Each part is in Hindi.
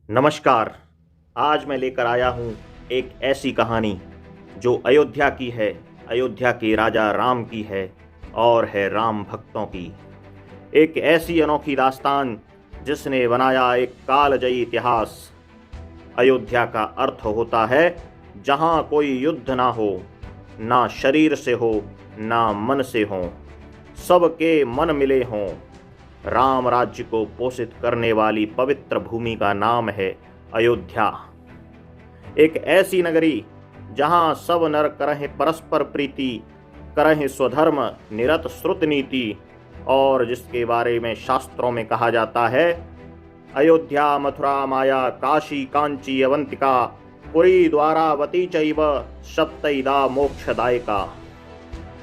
नमस्कार। आज मैं लेकर आया हूँ एक ऐसी कहानी जो अयोध्या की है, अयोध्या के राजा राम की है और है राम भक्तों की। एक ऐसी अनोखी दास्तान जिसने बनाया एक कालजयी इतिहास। अयोध्या का अर्थ होता है जहाँ कोई युद्ध ना हो, ना शरीर से हो ना मन से हो, सबके मन मिले हों। राम राज्य को पोषित करने वाली पवित्र भूमि का नाम है अयोध्या। एक ऐसी नगरी जहाँ सब नर करहें परस्पर प्रीति, करहें स्वधर्म निरत श्रुत नीति, और जिसके बारे में शास्त्रों में कहा जाता है, अयोध्या मथुरा माया काशी कांची अवंतिका पुरी द्वारावती चैव सप्तैदा मोक्षदायिका।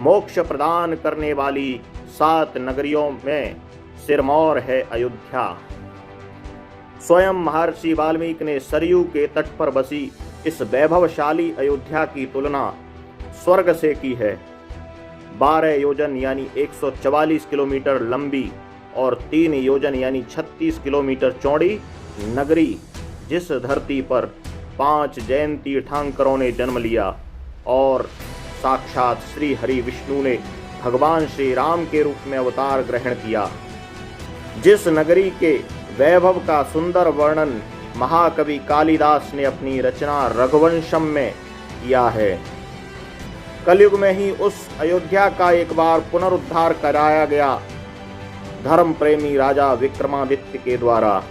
मोक्ष प्रदान करने वाली 7 नगरियों में सिरमौर है अयोध्या। स्वयं महर्षि वाल्मीकि ने सरयू के तट पर बसी इस वैभवशाली अयोध्या की तुलना स्वर्ग से की है। 12 योजन यानी 144 किलोमीटर लंबी और 3 योजन यानी 36 किलोमीटर चौड़ी नगरी, जिस धरती पर 5 जैन तीर्थंकरों ने जन्म लिया और साक्षात श्री हरि विष्णु ने भगवान श्री राम के रूप में अवतार ग्रहण किया। जिस नगरी के वैभव का सुंदर वर्णन महाकवि कालिदास ने अपनी रचना रघुवंशम में किया है। कलयुग में ही उस अयोध्या का एक बार पुनरुद्धार कराया गया धर्म प्रेमी राजा विक्रमादित्य के द्वारा,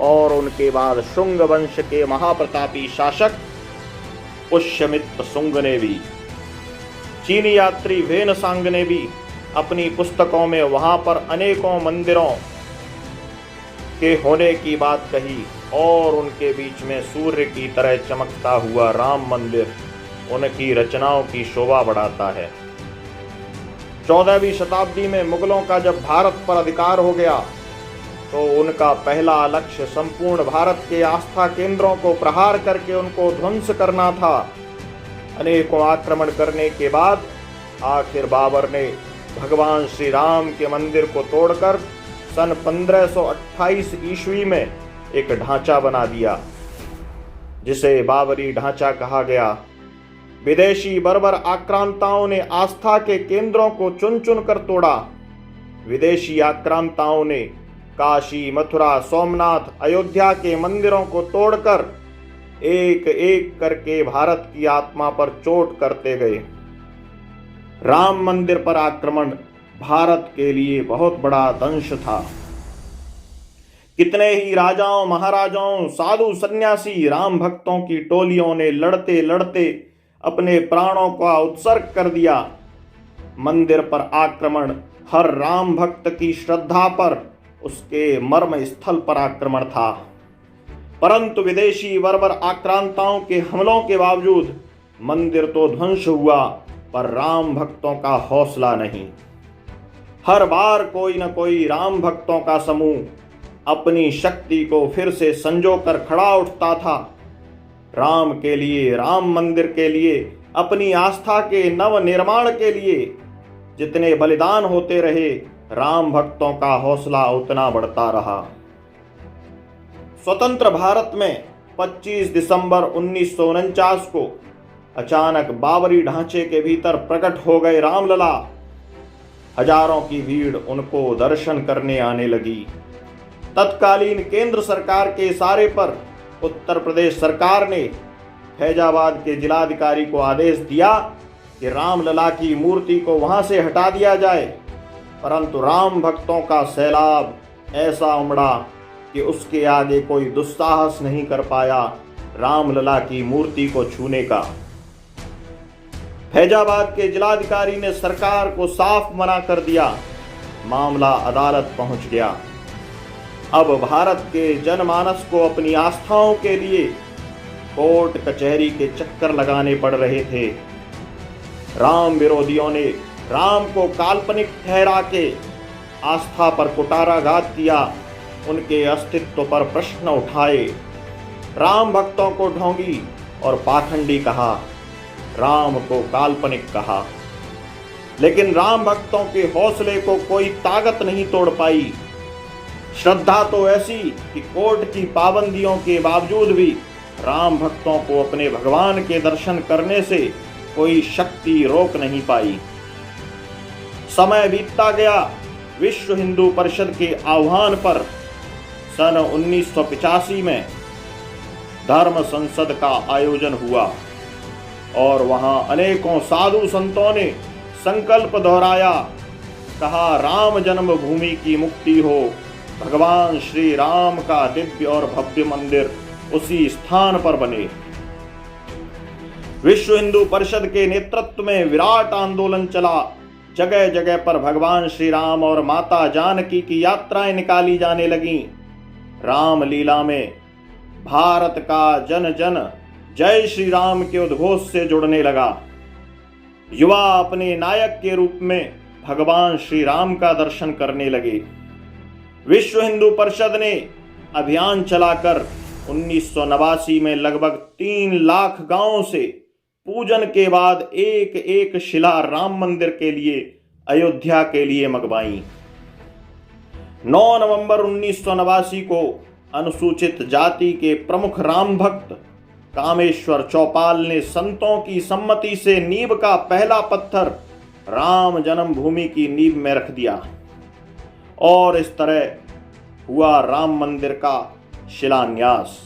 और उनके बाद शुंग वंश के महाप्रतापी शासक पुष्यमित्र शुंग ने भी, चीनी यात्री वेनसांग ने भी अपनी पुस्तकों में वहां पर अनेकों मंदिरों के होने की बात कही, और उनके बीच में सूर्य की तरह चमकता हुआ राम मंदिर उनकी रचनाओं की शोभा बढ़ाता है। 14वीं शताब्दी में मुगलों का जब भारत पर अधिकार हो गया तो उनका पहला लक्ष्य संपूर्ण भारत के आस्था केंद्रों को प्रहार करके उनको ध्वंस करना था। अनेकों आक्रमण करने के बाद आखिर बाबर ने भगवान श्री राम के मंदिर को तोड़कर सन 1528 ईस्वी में एक ढांचा बना दिया, जिसे बाबरी ढांचा कहा गया। विदेशी बर्बर आक्रांताओं ने आस्था के केंद्रों को चुन चुन कर तोड़ा। विदेशी आक्रांताओं ने काशी, मथुरा, सोमनाथ, अयोध्या के मंदिरों को तोड़कर एक एक करके भारत की आत्मा पर चोट करते गए। राम मंदिर पर आक्रमण भारत के लिए बहुत बड़ा दंश था। कितने ही राजाओं, महाराजाओं, साधु सन्यासी, राम भक्तों की टोलियों ने लड़ते लड़ते अपने प्राणों का उत्सर्ग कर दिया। मंदिर पर आक्रमण हर राम भक्त की श्रद्धा पर, उसके मर्म स्थल पर आक्रमण था। परंतु विदेशी बर्बर आक्रांताओं के हमलों के बावजूद मंदिर तो ध्वंस हुआ, पर राम भक्तों का हौसला नहीं। हर बार कोई न कोई राम भक्तों का समूह अपनी शक्ति को फिर से संजो कर खड़ा उठता था। राम के लिए, राम मंदिर के लिए, अपनी आस्था के नव निर्माण के लिए जितने बलिदान होते रहे, राम भक्तों का हौसला उतना बढ़ता रहा। स्वतंत्र भारत में 25 दिसंबर 1949 को अचानक बाबरी ढांचे के भीतर प्रकट हो गए रामलला। हजारों की भीड़ उनको दर्शन करने आने लगी। तत्कालीन केंद्र सरकार के इशारे पर उत्तर प्रदेश सरकार ने फैजाबाद के जिलाधिकारी को आदेश दिया कि रामलला की मूर्ति को वहां से हटा दिया जाए, परंतु राम भक्तों का सैलाब ऐसा उमड़ा कि उसके आगे कोई दुस्साहस नहीं कर पाया रामलला की मूर्ति को छूने का। फैजाबाद के जिलाधिकारी ने सरकार को साफ मना कर दिया। मामला अदालत पहुंच गया। अब भारत के जनमानस को अपनी आस्थाओं के लिए कोर्ट कचहरी के चक्कर लगाने पड़ रहे थे। राम विरोधियों ने राम को काल्पनिक ठहरा के आस्था पर कुटाराघात किया, उनके अस्तित्व पर प्रश्न उठाए, राम भक्तों को ढोंगी और पाखंडी कहा, राम को काल्पनिक कहा। लेकिन राम भक्तों के हौसले को कोई ताकत नहीं तोड़ पाई। श्रद्धा तो ऐसी कि कोर्ट की पाबंदियों के बावजूद भी राम भक्तों को अपने भगवान के दर्शन करने से कोई शक्ति रोक नहीं पाई। समय बीतता गया। विश्व हिंदू परिषद के आह्वान पर सन 1985 में धर्म संसद का आयोजन हुआ और वहां अनेकों साधु संतों ने संकल्प दोहराया, कहा राम जन्मभूमि की मुक्ति हो, भगवान श्री राम का दिव्य और भव्य मंदिर उसी स्थान पर बने। विश्व हिंदू परिषद के नेतृत्व में विराट आंदोलन चला। जगह जगह पर भगवान श्री राम और माता जानकी की यात्राएं निकाली जाने लगीं। रामलीला में भारत का जन जन जय श्री राम के उद्घोष से जुड़ने लगा। युवा अपने नायक के रूप में भगवान श्री राम का दर्शन करने लगे। विश्व हिंदू परिषद ने अभियान चलाकर 1989 में लगभग 3 लाख गांवों से पूजन के बाद एक एक शिला राम मंदिर के लिए अयोध्या के लिए मंगवाई। 9 नवंबर 1989 को अनुसूचित जाति के प्रमुख राम भक्त कामेश्वर चौपाल ने संतों की सम्मति से नींव का पहला पत्थर राम जन्मभूमि की नींव में रख दिया और इस तरह हुआ राम मंदिर का शिलान्यास।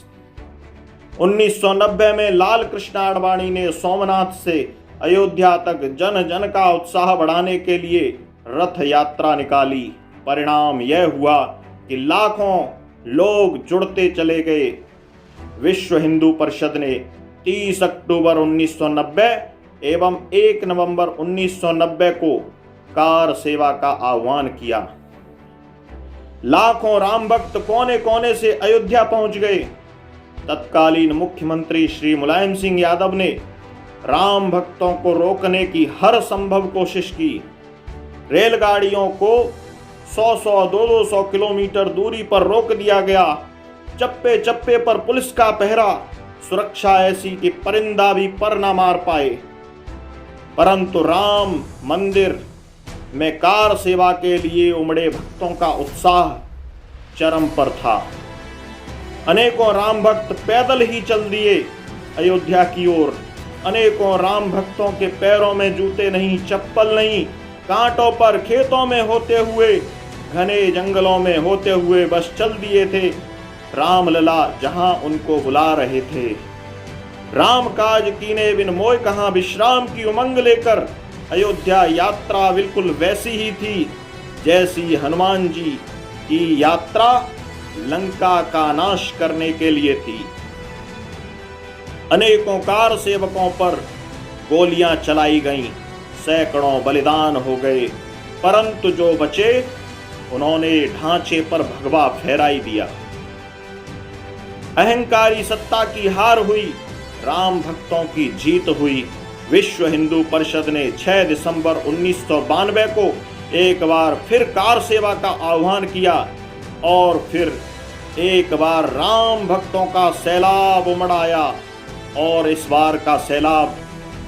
1990 में लाल कृष्ण आडवाणी ने सोमनाथ से अयोध्या तक जन जन का उत्साह बढ़ाने के लिए रथ यात्रा निकाली। परिणाम यह हुआ कि लाखों लोग जुड़ते चले गए। विश्व हिंदू परिषद ने 30 अक्टूबर 1990 एवं 1 नवंबर 1990 को कार सेवा का आह्वान किया। लाखों राम भक्त कोने कोने से अयोध्या पहुंच गए। तत्कालीन मुख्यमंत्री श्री मुलायम सिंह यादव ने राम भक्तों को रोकने की हर संभव कोशिश की। रेलगाड़ियों को 100-100, 200 किलोमीटर दूरी पर रोक दिया गया। चप्पे चप्पे पर पुलिस का पहरा, सुरक्षा ऐसी कि परिंदा भी पर ना मार पाए। परंतु राम मंदिर में कार सेवा के लिए उमड़े भक्तों का उत्साह चरम पर था। अनेकों राम भक्त पैदल ही चल दिए अयोध्या की ओर। अनेकों राम भक्तों के पैरों में जूते नहीं, चप्पल नहीं, कांटों पर खेतों में होते हुए, घने जंगलों में होते हुए बस चल दिए थे रामलला जहां उनको बुला रहे थे। राम काज कीने बिन मोय कहां विश्राम की उमंग लेकर अयोध्या यात्रा बिल्कुल वैसी ही थी जैसी हनुमान जी की यात्रा लंका का नाश करने के लिए थी। अनेकों कार सेवकों पर गोलियां चलाई गईं, सैकड़ों बलिदान हो गए, परंतु जो बचे उन्होंने ढांचे पर भगवा फहराई दिया। अहंकारी सत्ता की हार हुई, राम भक्तों की जीत हुई। विश्व हिंदू परिषद ने 6 दिसंबर 1992 को एक बार फिर कार सेवा का आह्वान किया और फिर एक बार राम भक्तों का सैलाब उमड़ आया और इस बार का सैलाब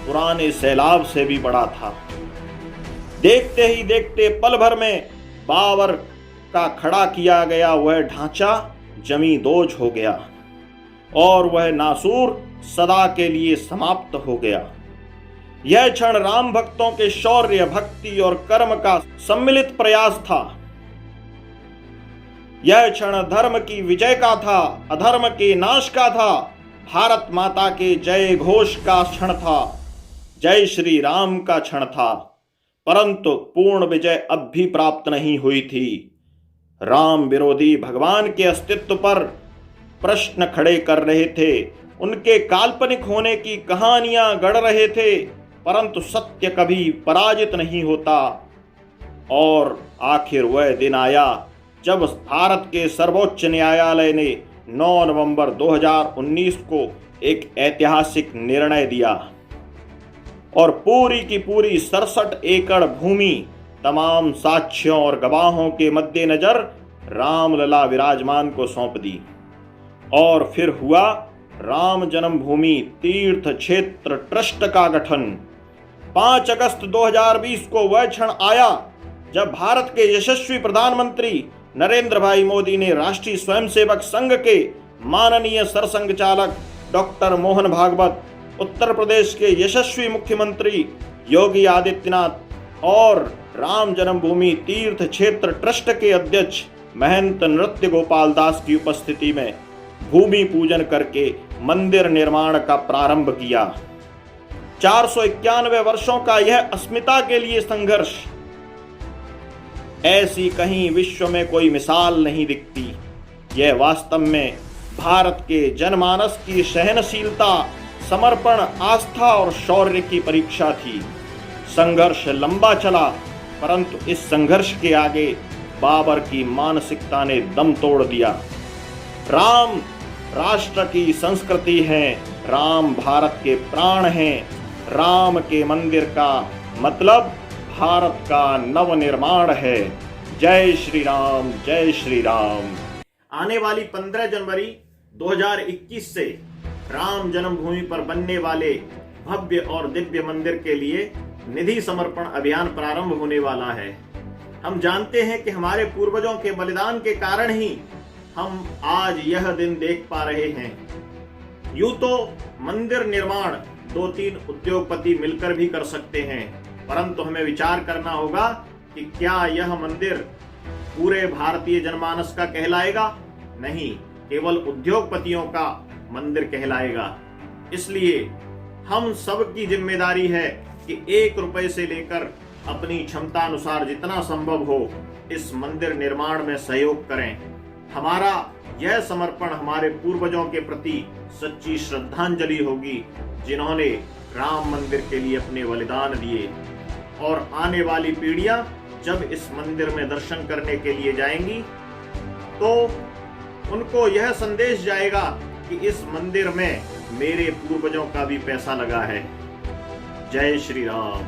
पुराने सैलाब से भी बड़ा था। देखते ही देखते पल भर में बाबर का खड़ा किया गया वह ढांचा जमी दोज हो गया और वह नासूर सदा के लिए समाप्त हो गया। यह क्षण राम भक्तों के शौर्य, भक्ति और कर्म का सम्मिलित प्रयास था। यह क्षण धर्म की विजय का था, अधर्म के नाश का था, भारत माता के जय घोष का क्षण था, जय श्री राम का क्षण था। परंतु पूर्ण विजय अब भी प्राप्त नहीं हुई थी। राम विरोधी भगवान के अस्तित्व पर प्रश्न खड़े कर रहे थे, उनके काल्पनिक होने की कहानियां गढ़ रहे थे, परंतु सत्य कभी पराजित नहीं होता। और आखिर वह दिन आया जब भारत के सर्वोच्च न्यायालय ने 9 नवंबर 2019 को एक ऐतिहासिक निर्णय दिया और पूरी की पूरी 67 एकड़ भूमि तमाम साक्ष्यों और गवाहों के मद्देनजर रामलला विराजमान को सौंप दी। और फिर हुआ राम जन्मभूमि तीर्थ क्षेत्र ट्रस्ट का गठन। 5 अगस्त 2020 को वह क्षण आया जब भारत के यशस्वी प्रधानमंत्री नरेंद्र भाई मोदी ने राष्ट्रीय स्वयंसेवक संघ के माननीय सरसंघ चालक डॉक्टर मोहन भागवत, उत्तर प्रदेश के यशस्वी मुख्यमंत्री योगी आदित्यनाथ और राम जन्मभूमि तीर्थ क्षेत्र ट्रस्ट के अध्यक्ष महंत नृत्य गोपाल दास की उपस्थिति में भूमि पूजन करके मंदिर निर्माण का प्रारंभ किया। 491 वर्षों का यह अस्मिता के लिए संघर्ष, ऐसी कहीं विश्व में कोई मिसाल नहीं दिखती। यह वास्तव में भारत के जनमानस की सहनशीलता, समर्पण, आस्था और शौर्य की परीक्षा थी। संघर्ष लंबा चला, परंतु इस संघर्ष के आगे बाबर की मानसिकता ने दम तोड़ दिया। राम राष्ट्र की संस्कृति है, राम भारत के प्राण हैं। राम के मंदिर का मतलब भारत का नवनिर्माण है। जय श्री राम, जय श्री राम। आने वाली 15 जनवरी 2021 से राम जन्मभूमि पर बनने वाले भव्य और दिव्य मंदिर के लिए निधि समर्पण अभियान प्रारंभ होने वाला है। हम जानते हैं कि हमारे पूर्वजों के बलिदान के कारण ही हम आज यह दिन देख पा रहे हैं। यूं तो मंदिर निर्माण 2-3 उद्योगपति मिलकर भी कर सकते हैं, परंतु हमें विचार करना होगा कि क्या यह मंदिर पूरे भारतीय जनमानस का कहलाएगा? नहीं, केवल उद्योगपतियों का मंदिर कहलाएगा। इसलिए हम सबकी जिम्मेदारी है कि 1 रुपए से लेकर अपनी क्षमता अनुसार जितना संभव हो इस मंदिर निर्माण में सहयोग करें। हमारा यह समर्पण हमारे पूर्वजों के प्रति सच्ची श्रद्धांजलि होगी, जिन्होंने राम मंदिर के लिए अपने बलिदान दिए। और आने वाली पीढ़ियां जब इस मंदिर में दर्शन करने के लिए जाएंगी तो उनको यह संदेश जाएगा कि इस मंदिर में मेरे पूर्वजों का भी पैसा लगा है। जय श्री राम।